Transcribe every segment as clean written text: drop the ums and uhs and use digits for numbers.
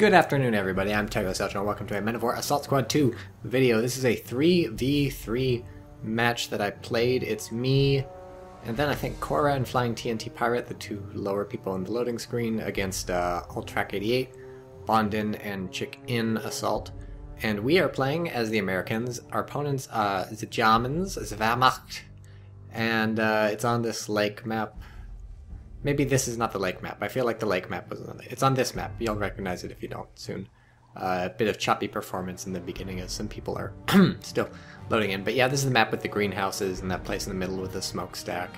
Good afternoon, everybody. I'm TychoCelchuuu, and welcome to a Men of War Assault Squad 2 video. This is a 3v3 match that I played. It's me, and then I think Cora and Flying TNT Pirate, the two lower people on the loading screen, against Ultrac 88, Bondin, and Chick-In Assault. And we are playing as the Americans. Our opponents are the Germans, the Wehrmacht, and it's on this lake map. Maybe this is not the lake map. I feel like the lake map was on it. It's on this map. You'll recognize it if you don't soon. A bit of choppy performance in the beginning as some people are still loading in. But yeah, this is the map with the greenhouses and that place in the middle with the smokestack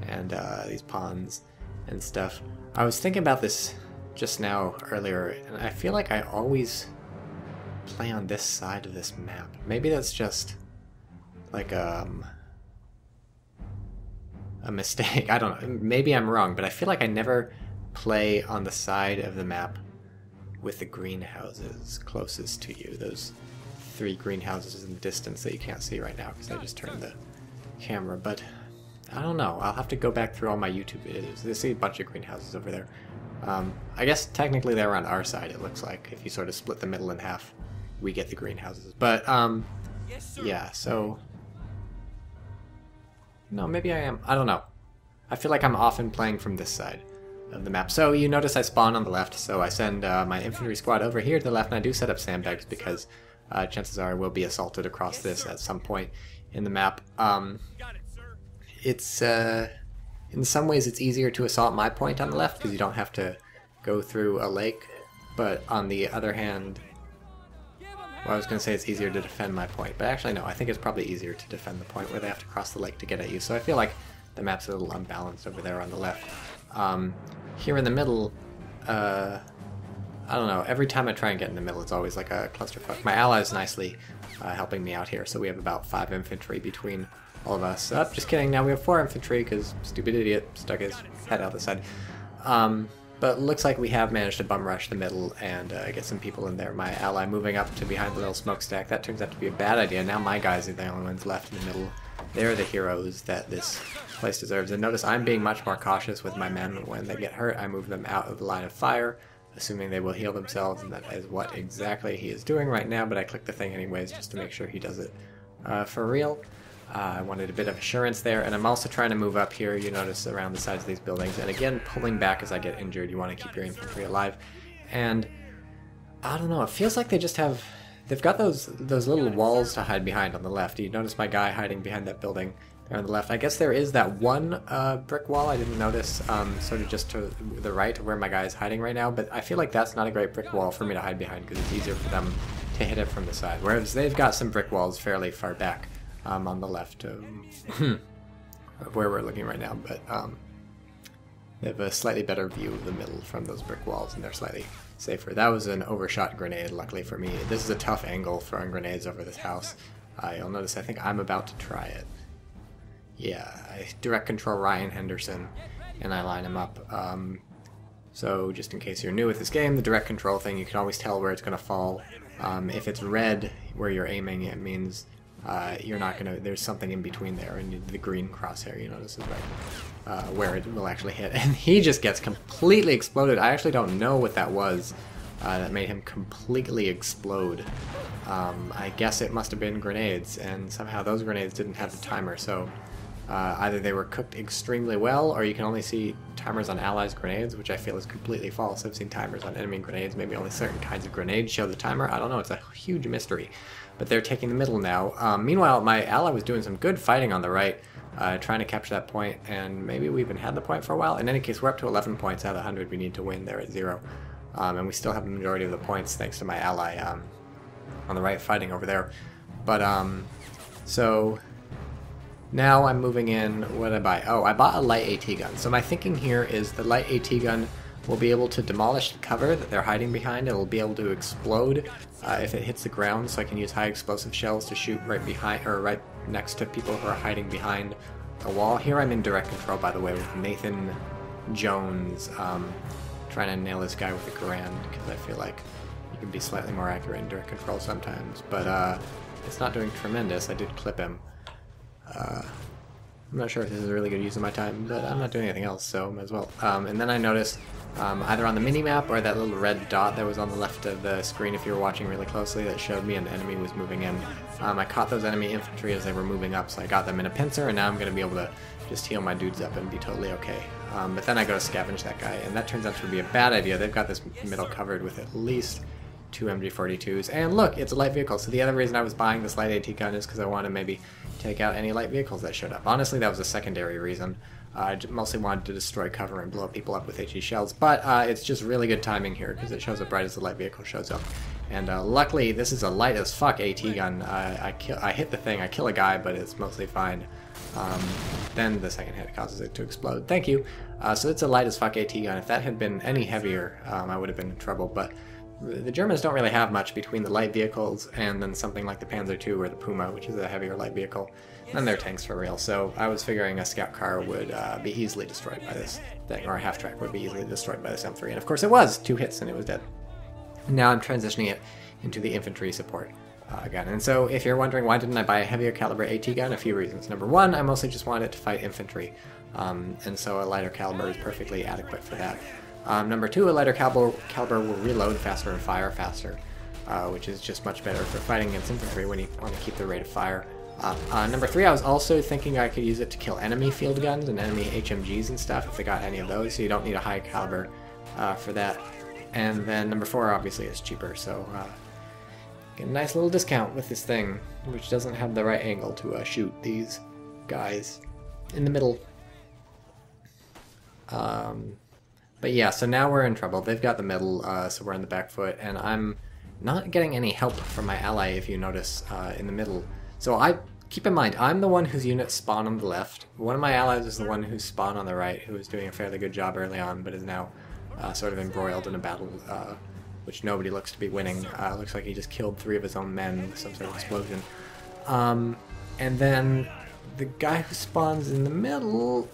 and these ponds and stuff. I was thinking about this just now earlier, and I feel like I always play on this side of this map. Maybe that's just like a mistake. I don't know. Maybe I'm wrong, but I feel like I never play on the side of the map with the greenhouses closest to you. Those three greenhouses in the distance that you can't see right now because I just turned the camera. But I don't know. I'll have to go back through all my YouTube videos. There's a bunch of greenhouses over there. I guess technically they're on our side, it looks like. If you sort of split the middle in half, we get the greenhouses. But yeah, so... No, maybe I am. I don't know. I feel like I'm often playing from this side of the map. So you notice I spawn on the left, so I send my infantry squad over here to the left, and I do set up sandbags because chances are I will be assaulted across this at some point in the map. It's in some ways it's easier to assault my point on the left because you don't have to go through a lake, but on the other hand, well, I was going to say it's easier to defend my point, but actually no, I think it's probably easier to defend the point where they have to cross the lake to get at you. So I feel like the map's a little unbalanced over there on the left. Here in the middle, I don't know, every time I try and get in the middle it's always like a clusterfuck. My ally's nicely helping me out here, so we have about 5 infantry between all of us. Just kidding, now we have 4 infantry because stupid idiot stuck his head out the side. But looks like we have managed to bum rush the middle and get some people in there. My ally moving up to behind the little smokestack. That turns out to be a bad idea. Now my guys are the only ones left in the middle. They're the heroes that this place deserves. And notice I'm being much more cautious with my men. When they get hurt, I move them out of the line of fire, assuming they will heal themselves, and that is what exactly he is doing right now, but I click the thing anyways just to make sure he does it for real. I wanted a bit of assurance there, and I'm also trying to move up here, you notice, around the sides of these buildings, and again, pulling back as I get injured. You want to keep your infantry alive, and I don't know, it feels like they just have, they've got those little walls to hide behind on the left. You notice my guy hiding behind that building there on the left. I guess there is that one brick wall I didn't notice, sort of just to the right of where my guy is hiding right now, but I feel like that's not a great brick wall for me to hide behind because it's easier for them to hit it from the side, whereas they've got some brick walls fairly far back. On the left of where we're looking right now, but they have a slightly better view of the middle from those brick walls, and they're slightly safer. That was an overshot grenade, luckily for me. This is a tough angle throwing grenades over this house. You'll notice I think I'm about to try it. Yeah, I direct control Ryan Henderson, and I line him up. So just in case you're new with this game, the direct control thing, you can always tell where it's going to fall. If it's red where you're aiming, it means you're not gonna, there's something in between there, and the green crosshair, you notice, is right where it will actually hit. And he just gets completely exploded. I actually don't know what that was that made him completely explode. I guess it must have been grenades, and somehow those grenades didn't have the timer, so either they were cooked extremely well, or you can only see timers on allies' grenades, which I feel is completely false. I've seen timers on enemy grenades. Maybe only certain kinds of grenades show the timer. I don't know. It's a huge mystery. But they're taking the middle now. Meanwhile, my ally was doing some good fighting on the right, trying to capture that point, and maybe we even had the point for a while. In any case, we're up to 11 points out of 100 we need to win. They're at 0. And we still have the majority of the points thanks to my ally on the right fighting over there. But, so... Now I'm moving in, what did I buy? Oh, I bought a light AT gun. So my thinking here is the light AT gun will be able to demolish the cover that they're hiding behind. It will be able to explode if it hits the ground, so I can use high explosive shells to shoot right behind, or right next to people who are hiding behind a wall. Here I'm in direct control, by the way, with Nathan Jones, trying to nail this guy with a Garand, because I feel like you can be slightly more accurate in direct control sometimes. But it's not doing tremendous. I did clip him. I'm not sure if this is a really good use of my time, but I'm not doing anything else, so might as well. And then I noticed either on the mini-map or that little red dot that was on the left of the screen if you were watching really closely that showed me an enemy was moving in. I caught those enemy infantry as they were moving up, so I got them in a pincer, and now I'm going to be able to just heal my dudes up and be totally okay. But then I go to scavenge that guy, and that turns out to be a bad idea. They've got this middle covered with at least 2 MG42s, and look, it's a light vehicle. So the other reason I was buying this light AT gun is because I wanted to maybe take out any light vehicles that showed up. Honestly, that was a secondary reason. I mostly wanted to destroy cover and blow people up with HE shells, but it's just really good timing here because it shows up right as the light vehicle shows up. And luckily, this is a light as fuck AT gun. I hit the thing, I kill a guy, but it's mostly fine. Then the second hit causes it to explode. Thank you. So it's a light as fuck AT gun. If that had been any heavier, I would have been in trouble, but the Germans don't really have much between the light vehicles and then something like the Panzer II or the Puma, which is a heavier light vehicle, and their tanks for real. So I was figuring a scout car would be easily destroyed by this thing, or a half-track would be easily destroyed by this M3, and of course it was! 2 hits and it was dead. Now I'm transitioning it into the infantry support gun. And so if you're wondering why didn't I buy a heavier caliber AT gun, a few reasons. Number one, I mostly just wanted it to fight infantry, and so a lighter caliber is perfectly adequate for that. Number two, a lighter caliber will reload faster and fire faster, which is just much better for fighting against infantry when you want to keep the rate of fire. Number three, I was also thinking I could use it to kill enemy field guns and enemy HMGs and stuff if they got any of those, so you don't need a high caliber for that. And then number four, obviously, it's cheaper, so get a nice little discount with this thing, which doesn't have the right angle to shoot these guys in the middle. But yeah, so now we're in trouble. They've got the middle, so we're on the back foot, and I'm not getting any help from my ally, if you notice, in the middle. So keep in mind, I'm the one whose units spawn on the left. One of my allies is the one who's spawned on the right, who was doing a fairly good job early on, but is now sort of embroiled in a battle, which nobody looks to be winning. Looks like he just killed 3 of his own men with some sort of explosion. And then the guy who spawns in the middle...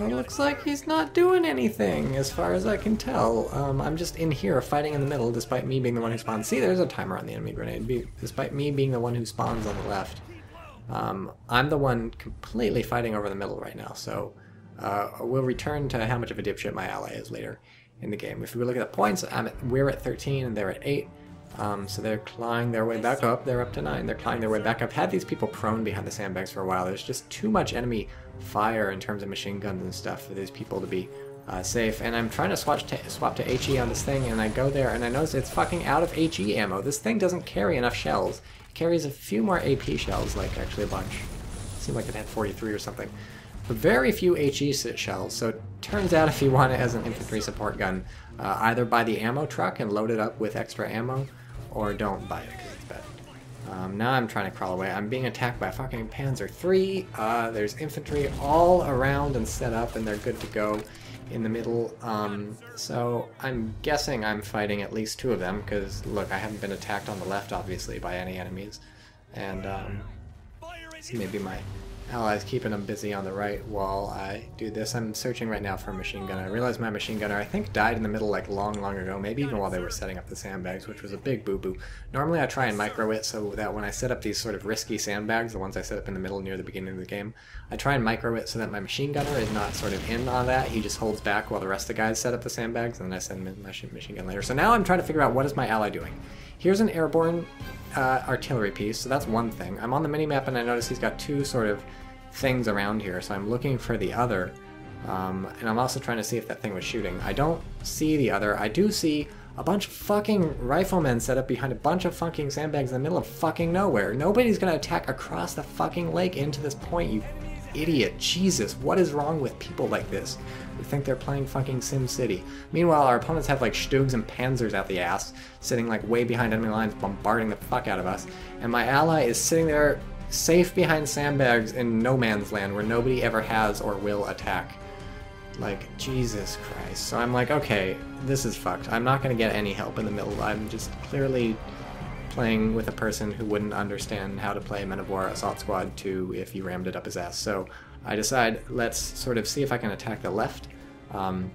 looks like he's not doing anything, as far as I can tell. I'm just in here fighting in the middle, despite me being the one who spawns. See, there's a timer on the enemy grenade. Despite me being the one who spawns on the left, I'm the one completely fighting over the middle right now, so we'll return to how much of a dipshit my ally is later in the game. If we look at the points, we're at 13 and they're at 8. So they're clawing their way back up. They're up to 9. They're clawing their way back up. Had these people prone behind the sandbags for a while. There's just too much enemy fire in terms of machine guns and stuff for these people to be safe. And I'm trying to swap to HE on this thing, and I go there and I notice it's fucking out of HE ammo. This thing doesn't carry enough shells. It carries a few more AP shells, like actually a bunch. It seemed like it had 43 or something. But very few HE shells, so it turns out if you want it as an infantry support gun, either buy the ammo truck and load it up with extra ammo, or don't buy it because it's bad. Now I'm trying to crawl away. I'm being attacked by a fucking Panzer III. There's infantry all around and set up, and they're good to go in the middle. So I'm guessing I'm fighting at least 2 of them, because look, I haven't been attacked on the left, obviously, by any enemies. And so maybe my allies keeping them busy on the right while I do this. I'm searching right now for a machine gunner. I realized my machine gunner, I think, died in the middle like long ago, maybe even while they were setting up the sandbags, which was a big boo-boo. Normally I try and micro it so that when I set up these sort of risky sandbags, the ones I set up in the middle near the beginning of the game, I try and micro it so that my machine gunner is not sort of in on that. He just holds back while the rest of the guys set up the sandbags, and then I send my machine gun later. So now I'm trying to figure out what is my ally doing. Here's an airborne artillery piece, so that's one thing. I'm on the mini-map and I notice he's got 2 sort of things around here, so I'm looking for the other, and I'm also trying to see if that thing was shooting. I don't see the other. I do see a bunch of fucking riflemen set up behind a bunch of fucking sandbags in the middle of fucking nowhere. Nobody's gonna attack across the fucking lake into this point, you idiot. Jesus, what is wrong with people like this who think they're playing fucking Sim City? Meanwhile, our opponents have like Stugs and Panzers out the ass, sitting like way behind enemy lines, bombarding the fuck out of us, and my ally is sitting there safe behind sandbags in no man's land where nobody ever has or will attack. Like, Jesus Christ. So I'm like, okay, this is fucked. I'm not going to get any help in the middle. I'm just clearly playing with a person who wouldn't understand how to play Men of War Assault Squad 2 if you rammed it up his ass. So I decide, let's sort of see if I can attack the left. I'm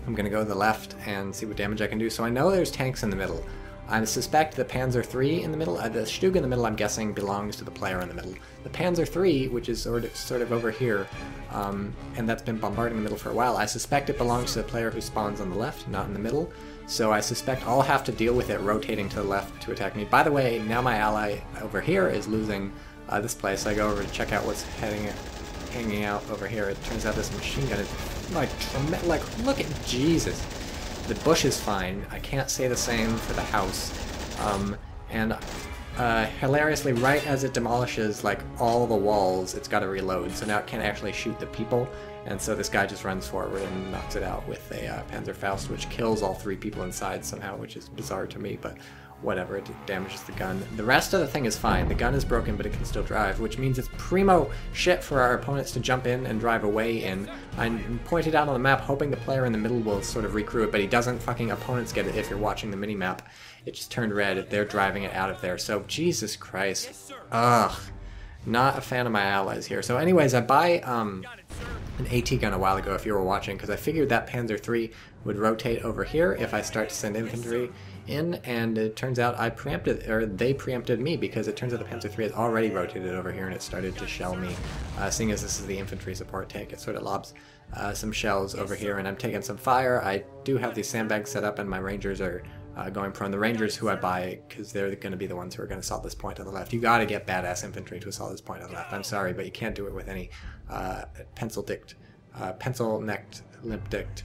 going to go to the left and see what damage I can do. So I know there's tanks in the middle. I suspect the Panzer III in the middle, the Stug in the middle I'm guessing belongs to the player in the middle. The Panzer III, which is sort of over here, and that's been bombarding the middle for a while, I suspect it belongs to the player who spawns on the left, not in the middle. So I suspect I'll have to deal with it rotating to the left to attack me. By the way, now my ally over here is losing this place. I go over to check out what's hanging out over here. It turns out this machine gun is like look at Jesus. The bush is fine. I can't say the same for the house. And hilariously, right as it demolishes like all the walls, it's got to reload. So now it can't actually shoot the people. And so this guy just runs forward and knocks it out with a Panzerfaust, which kills all 3 people inside somehow, which is bizarre to me, but whatever, it damages the gun. The rest of the thing is fine. The gun is broken, but it can still drive, which means it's primo shit for our opponents to jump in and drive away in. I pointed out on the map, hoping the player in the middle will sort of recrew it, but he doesn't. Fucking opponents get it if you're watching the mini-map. It just turned red. They're driving it out of there. So, Jesus Christ. Ugh. Not a fan of my allies here. So anyways, I buy an AT gun a while ago, if you were watching, because I figured that Panzer III would rotate over here if I start to send infantry in, and it turns out I preempted, or they preempted me, because it turns out the Panzer III has already rotated over here and it started to shell me. Seeing as this is the infantry support tank, it sort of lobs some shells over here, and I'm taking some fire. I do have these sandbags set up, and my rangers are going prone. The rangers who I buy, because they're going to be the ones who are going to assault this point on the left. You got to get badass infantry to assault this point on the left. I'm sorry, but you can't do it with any pencil-necked, limp-dicked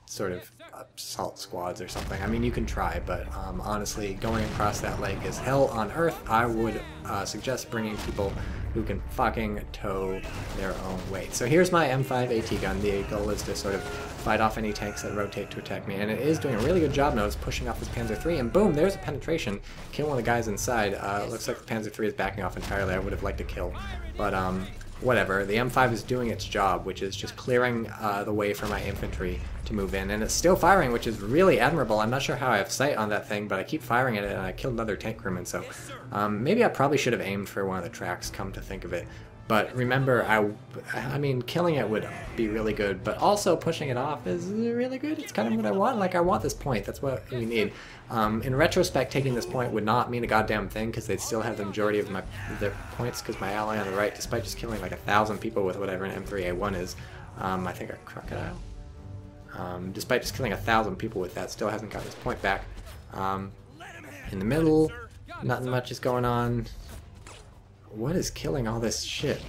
sort of assault squads or something. I mean, you can try, but honestly, going across that lake is hell on earth. I would suggest bringing people who can fucking tow their own weight. So here's my M5 AT gun. The goal is to sort of fight off any tanks that rotate to attack me, and it is doing a really good job now. It's pushing off this Panzer III, and boom, there's a penetration. Kill one of the guys inside. Looks like the Panzer III is backing off entirely. I would have liked to kill, but whatever. The M5 is doing its job, which is just clearing the way for my infantry to move in, and it's still firing, which is really admirable. I'm not sure how I have sight on that thing, but I keep firing at it, and I killed another tank crewman, so maybe I probably should have aimed for one of the tracks, come to think of it. But remember, I mean, killing it would be really good, but also pushing it off is really good. It's kind of what I want. Like, I want this point. That's what you need. In retrospect, taking this point would not mean a goddamn thing, because they'd still have the majority of their points, because my ally on the right, despite just killing like 1,000 people with whatever an M3A1 is, I think a crocodile, despite just killing 1,000 people with that, still hasn't got his point back. In the middle, nothing much is going on. What is killing all this shit?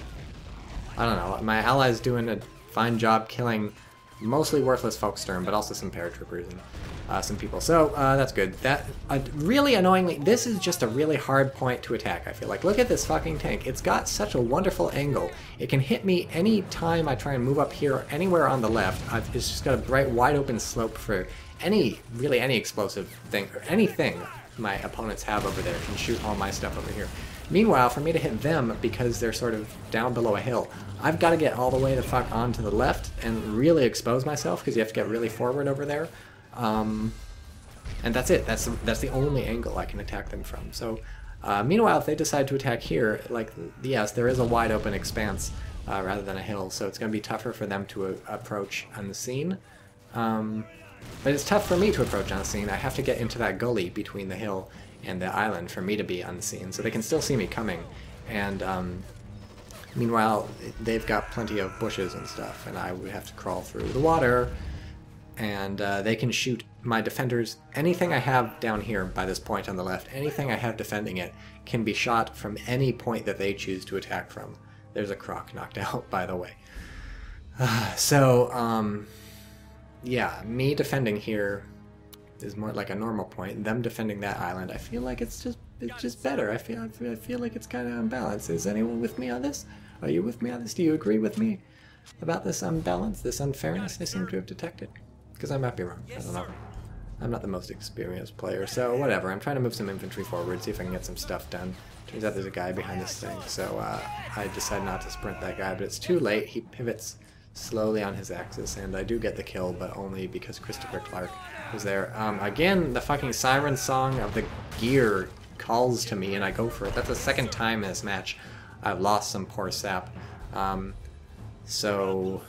I don't know. My ally's doing a fine job killing mostly worthless Folksturm, but also some paratroopers and some people. So that's good. That really annoyingly, this is just a really hard point to attack, I feel like. Look at this fucking tank. It's got such a wonderful angle. It can hit me any time I try and move up here or anywhere on the left. It's just got a bright, wide open slope for really any explosive thing, or anything my opponents have over there can shoot all my stuff over here. Meanwhile, for me to hit them, because they're sort of down below a hill, I've got to get all the way the fuck onto the left and really expose myself, because you have to get really forward over there. And that's it. That's the only angle I can attack them from. So, meanwhile, if they decide to attack here, like, yes, there is a wide open expanse rather than a hill, so it's going to be tougher for them to approach on the scene. But it's tough for me to approach on the scene. I have to get into that gully between the hill and the island for me to be on the scene, so they can still see me coming. And meanwhile, they've got plenty of bushes and stuff, and I would have to crawl through the water, and they can shoot my defenders. Anything I have down here by this point on the left, anything I have defending it, can be shot from any point that they choose to attack from. There's a croc knocked out, by the way. Yeah, me defending here is more like a normal point. Them defending that island, I feel like it's just better. I feel like it's kind of unbalanced. Is anyone with me on this? Are you with me on this? Do you agree with me about this unbalance, this unfairness I seem to have detected? Because I might be wrong. I don't know. I'm not the most experienced player, so whatever. I'm trying to move some infantry forward, see if I can get some stuff done. Turns out there's a guy behind this thing, so I decide not to sprint that guy, but it's too late. He pivots slowly on his axis, and I do get the kill, but only because Christopher Clark was there. Again, the fucking siren song of the gear calls to me, and I go for it. That's the second time in this match I've lost some poor sap. So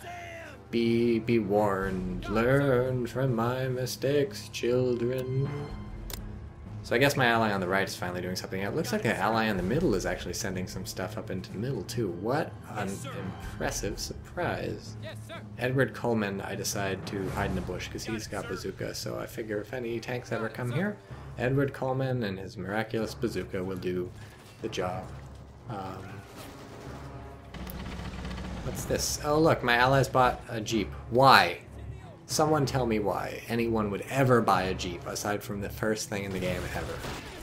be warned. Learn from my mistakes, children. So I guess my ally on the right is finally doing something. It looks like the ally in the middle is actually sending some stuff up into the middle too. What an impressive surprise. Edward Coleman, I decide to hide in the bush because he's got bazooka, so I figure if any tanks ever come here, Edward Coleman and his miraculous bazooka will do the job. What's this? Oh look, my allies bought a Jeep. Why? Someone tell me why anyone would ever buy a Jeep aside from the first thing in the game ever.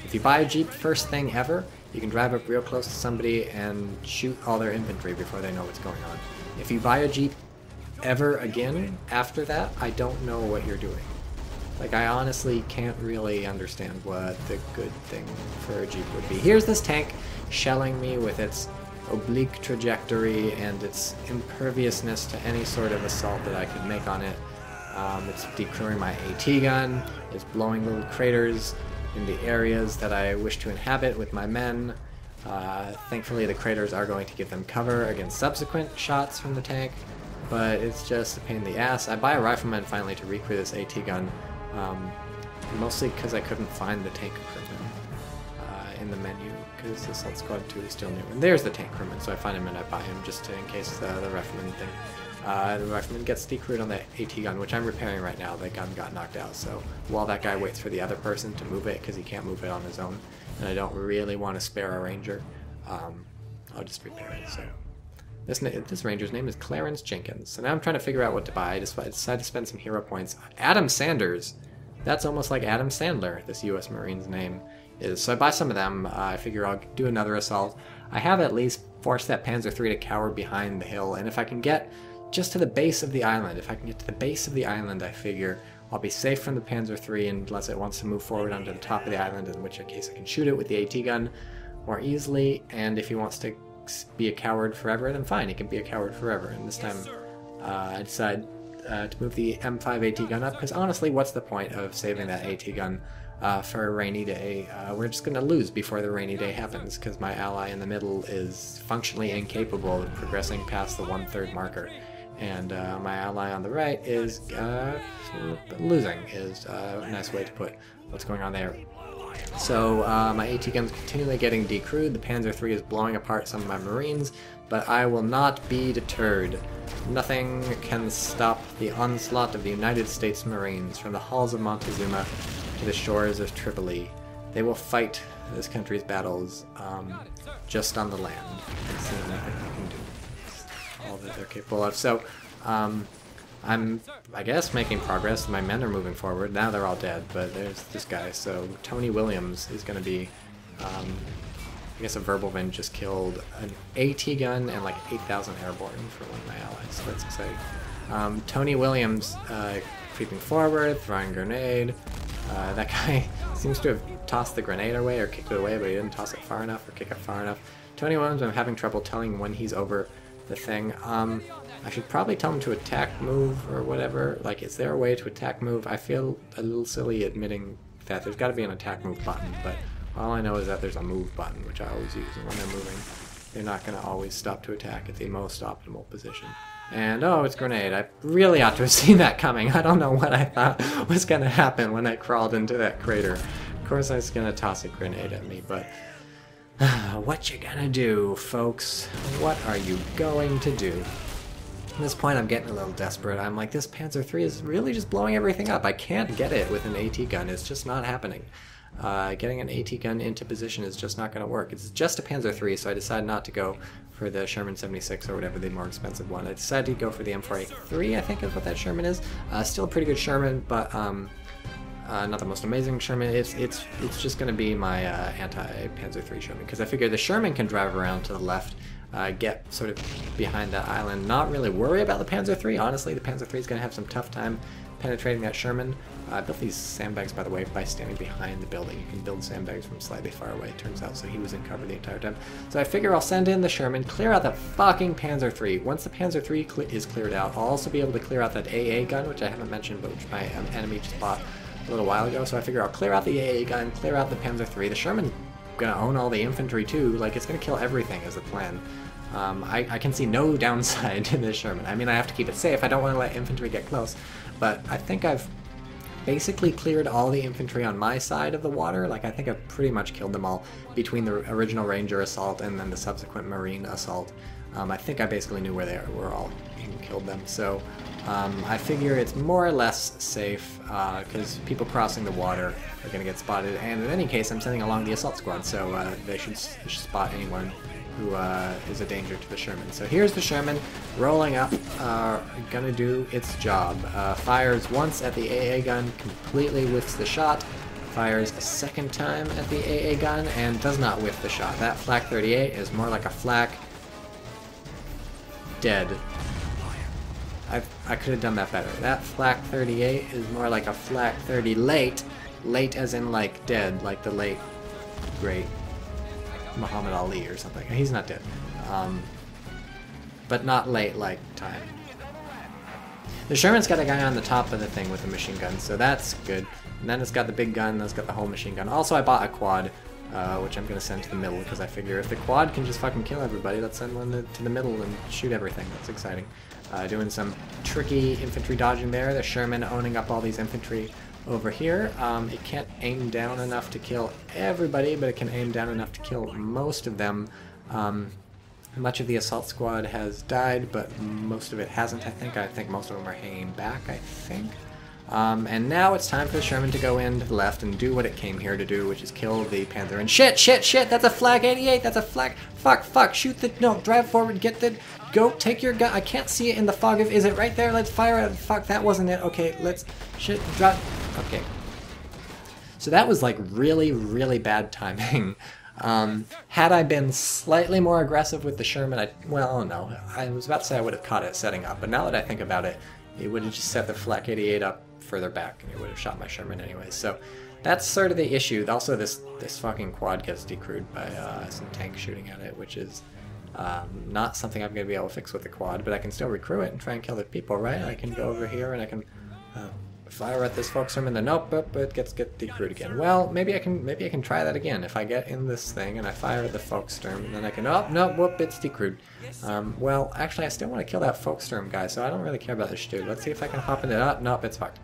If you buy a Jeep first thing ever, you can drive up real close to somebody and shoot all their infantry before they know what's going on. If you buy a Jeep ever again after that, I don't know what you're doing. Like, I honestly can't really understand what the good thing for a Jeep would be. Here's this tank shelling me with its oblique trajectory and its imperviousness to any sort of assault that I could make on it. It's decrewing my AT gun, it's blowing little craters in the areas that I wish to inhabit with my men. Thankfully the craters are going to give them cover against subsequent shots from the tank, but it's just a pain in the ass. I buy a rifleman finally to recreate this AT gun, mostly because I couldn't find the tank crewman in the menu, because Assault Squad 2 is still new. And there's the tank crewman, so I find him and I buy him just in case the rifleman thing. The rifleman gets decrewed on the AT gun, which I'm repairing right now. The gun got knocked out, so while that guy waits for the other person to move it, because he can't move it on his own, and I don't really want to spare a ranger, I'll just repair it. So this ranger's name is Clarence Jenkins. So now I'm trying to figure out what to buy. I decided to spend some hero points. Adam Sanders! That's almost like Adam Sandler, this U.S. Marine's name is. So I buy some of them. I figure I'll do another assault. I have at least forced that Panzer III to cower behind the hill, and if I can get just to the base of the island. If I can get to the base of the island, I figure I'll be safe from the Panzer III unless it wants to move forward onto the top of the island, in which case I can shoot it with the AT gun more easily, and if he wants to be a coward forever, then fine, he can be a coward forever. And this time I decide to move the M5 AT gun up, because honestly, what's the point of saving that AT gun for a rainy day? We're just going to lose before the rainy day happens, because my ally in the middle is functionally incapable of progressing past the 1/3 marker. And my ally on the right is losing, is a nice way to put what's going on there. So my AT gun's continually getting decrewed, the Panzer III is blowing apart some of my Marines, but I will not be deterred. Nothing can stop the onslaught of the United States Marines from the halls of Montezuma to the shores of Tripoli. They will fight this country's battles just on the land, and see nothing they can do. All that they're capable of. So I'm, I guess, making progress. My men are moving forward. Now they're all dead, but there's this guy. So Tony Williams is going to be, I guess a verbal vin just killed an AT gun and like 8,000 airborne for one of my allies. So that's exciting. Tony Williams creeping forward, throwing a grenade. That guy seems to have tossed the grenade away or kicked it away, but he didn't toss it far enough or kick it far enough. Tony Williams, I'm having trouble telling when he's over the thing. I should probably tell him to attack move or whatever. Like, is there a way to attack move? I feel a little silly admitting that there's got to be an attack move button, but all I know is that there's a move button, which I always use, and when they're moving, they're not going to always stop to attack at the most optimal position. And oh, it's grenade. I really ought to have seen that coming. I don't know what I thought was going to happen when I crawled into that crater. Of course I was going to toss a grenade at me, but what you gonna do, folks? What are you going to do? At this point, I'm getting a little desperate. I'm like, this Panzer III is really just blowing everything up. I can't get it with an AT gun. It's just not happening. Getting an AT gun into position is just not going to work. It's just a Panzer III, so I decided not to go for the Sherman 76 or whatever, the more expensive one. I decided to go for the M4A3, I think is what that Sherman is. Still a pretty good Sherman, but not the most amazing Sherman. It's just going to be my anti-Panzer III Sherman, because I figure the Sherman can drive around to the left, get sort of behind that island, not really worry about the Panzer III. Honestly, the Panzer III is going to have some tough time penetrating that Sherman. I built these sandbags, by the way, by standing behind the building. You can build sandbags from slightly far away, it turns out, so he was in cover the entire time. So I figure I'll send in the Sherman, clear out that fucking Panzer III. Once the Panzer III is cleared out, I'll also be able to clear out that AA gun, which I haven't mentioned, but which my enemy just bought a little while ago. So I figure I'll clear out the AA gun, clear out the Panzer III. The Sherman's gonna own all the infantry too. Like, it's gonna kill everything is the plan. I can see no downside to this Sherman. I mean, I have to keep it safe. I don't want to let infantry get close, but I think I've basically cleared all the infantry on my side of the water. Like, I think I pretty much killed them all between the original Ranger assault and then the subsequent Marine assault. I think I basically knew where they were all and killed them. So I figure it's more or less safe because people crossing the water are going to get spotted. And in any case, I'm sending along the assault squad, so they should spot anyone who is a danger to the Sherman. So here's the Sherman rolling up, gonna do its job. Fires once at the AA gun, completely whiffs the shot. Fires a second time at the AA gun and does not whiff the shot. That flak 38 is more like a flak dead. I could have done that better. That flak 38 is more like a flak 30 late. Late as in like dead, like the late great Muhammad Ali or something. He's not dead. But not late like time. The Sherman's got a guy on the top of the thing with a machine gun, so that's good. And then it's got the big gun, that's got the whole machine gun. Also, I bought a quad, which I'm going to send to the middle, because I figure if the quad can just fucking kill everybody, let's send one to the middle and shoot everything. That's exciting. Doing some tricky infantry dodging there. The Sherman owning up all these infantry over here. It can't aim down enough to kill everybody, but it can aim down enough to kill most of them. Much of the assault squad has died, but most of it hasn't, I think. I think most of them are hanging back, I think. And now it's time for the Sherman to go in to the left and do what it came here to do, which is kill the Panther. And shit, that's a flak 88, that's a flak, fuck, shoot the, no, drive forward, get the, go, take your gun, I can't see it in the fog of, is it right there, let's fire it, fuck, that wasn't it, okay, let's, shit, drop, okay. So that was like really, really bad timing. Had I been slightly more aggressive with the Sherman, well, no, I was about to say I would have caught it setting up, but now that I think about it, it would have just set the flak 88 up further back, and it would have shot my Sherman anyways. So that's sort of the issue. Also, this fucking quad gets decrewed by some tank shooting at it, which is not something I'm going to be able to fix with the quad, but I can still recruit it and try and kill the people, right? I can go over here and I can fire at this Folkstorm, and then nope, it gets decrewed again. Well, maybe I can try that again. If I get in this thing and I fire at the Folkstorm, and then I can, oh, no, whoop, it's decrewed. Well, actually, I still want to kill that Folkstorm guy, so I don't really care about this dude. Let's see if I can hop into it. Nope, it's fucked.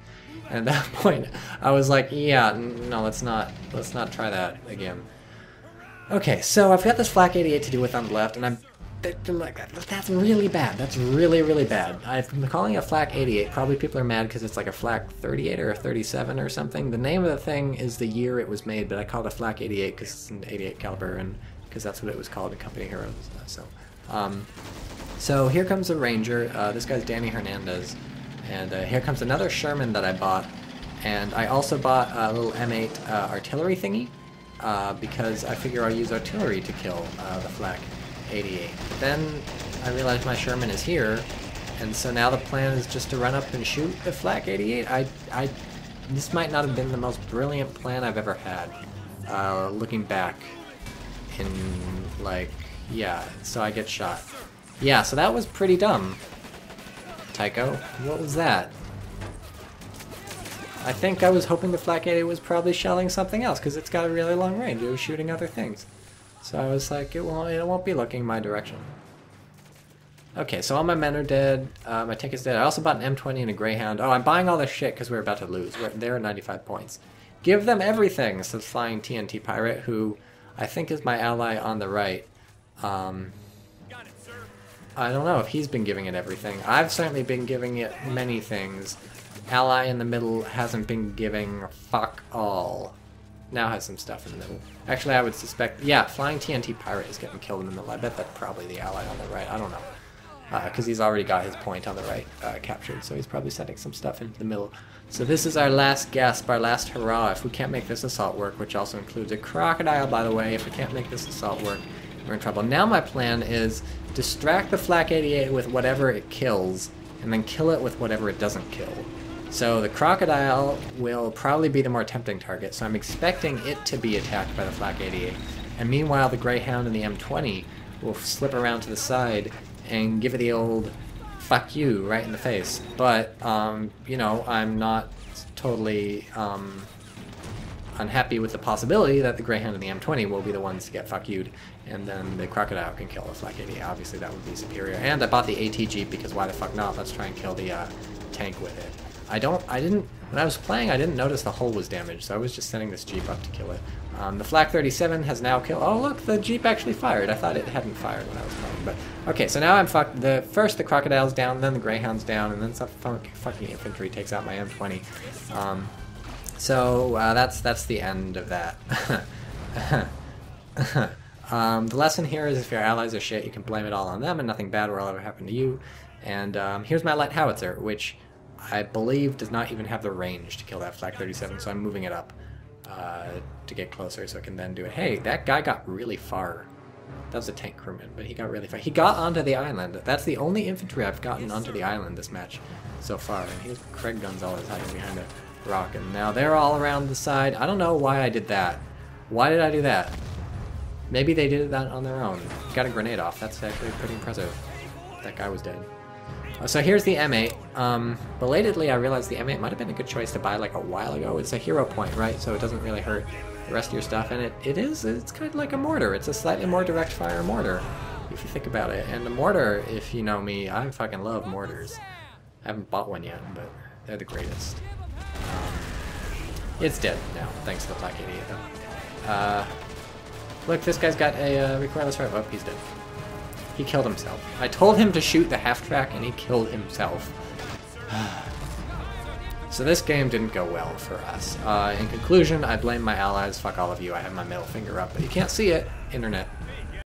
And at that point, I was like, yeah, no, let's not try that again. Okay, so I've got this flak 88 to deal with on the left, and I'm like, that's really bad. That's really, really bad. I've been calling it a flak 88. Probably people are mad because it's like a flak 38 or a 37 or something. The name of the thing is the year it was made, but I called it a flak 88 because it's an 88 caliber, and because that's what it was called in Company Heroes. So here comes a Ranger. This guy's Danny Hernandez. And here comes another Sherman that I bought. And I also bought a little M8 artillery thingy because I figure I'll use artillery to kill the flak 88. But then I realized my Sherman is here, and so now the plan is just to run up and shoot the flak 88. This might not have been the most brilliant plan I've ever had. Looking back in, like, yeah, so I get shot. Yeah, so that was pretty dumb. Tycho, what was that? I think I was hoping the flak 88 was probably shelling something else, because it's got a really long range. It was shooting other things. So I was like, it won't be looking my direction. Okay, so all my men are dead. My tank is dead. I also bought an M20 and a Greyhound. Oh, I'm buying all this shit because we're about to lose. They're at 95 points. Give them everything, says Flying TNT Pirate, who I think is my ally on the right. I don't know if he's been giving it everything. I've certainly been giving it many things. Ally in the middle hasn't been giving fuck all. Now has some stuff in the middle. Actually, I would suspect, yeah, Flying TNT Pirate is getting killed in the middle. I bet that's probably the ally on the right. I don't know. Because he's already got his point on the right captured, so he's probably sending some stuff into the middle. So this is our last gasp, our last hurrah. If we can't make this assault work, which also includes a crocodile, by the way, if we can't make this assault work, we're in trouble. Now my plan is distract the flak 88 with whatever it kills, and then kill it with whatever it doesn't kill. So the crocodile will probably be the more tempting target, so I'm expecting it to be attacked by the flak 88. And meanwhile, the Greyhound and the M20 will slip around to the side and give it the old fuck you right in the face. But, you know, I'm not totally unhappy with the possibility that the Greyhound and the M20 will be the ones to get fuck you'd, and then the crocodile can kill the flak 88. Obviously that would be superior. And I bought the AT Jeep because why the fuck not? Let's try and kill the tank with it. when I was playing, I didn't notice the hull was damaged, so I was just sending this Jeep up to kill it. The Flak 37 has now killed, oh look, the Jeep actually fired. I thought it hadn't fired when I was playing, but, okay, so now I'm fucked. First the Crocodile's down, then the Greyhound's down, and then some fucking infantry takes out my M20. That's the end of that. The lesson here is if your allies are shit, you can blame it all on them and nothing bad will ever happen to you. And here's my light howitzer, which I believe does not even have the range to kill that Flak 37, so I'm moving it up to get closer so I can then do it. Hey, that guy got really far. That was a tank crewman, but he got really far. He got onto the island. That's the only infantry I've gotten onto the island this match so far. And here's Craig Gonzalez hiding behind a rock, and now they're all around the side. I don't know why I did that. Why did I do that? Maybe they did that on their own. Got a grenade off. That's actually pretty impressive. That guy was dead. So here's the M8. Belatedly, I realized the M8 might have been a good choice to buy like a while ago. It's a hero point, right? So it doesn't really hurt the rest of your stuff. And it's kind of like a mortar. It's a slightly more direct fire mortar, if you think about it. And the mortar, if you know me, I fucking love mortars. I haven't bought one yet, but they're the greatest. It's dead now, thanks to the Flak 88 though. Look, this guy's got a recoilless rifle. Oh, he's dead. He killed himself. I told him to shoot the half-track and he killed himself. So this game didn't go well for us. In conclusion, I blame my allies. Fuck all of you. I have my middle finger up, but you can't see it. Internet.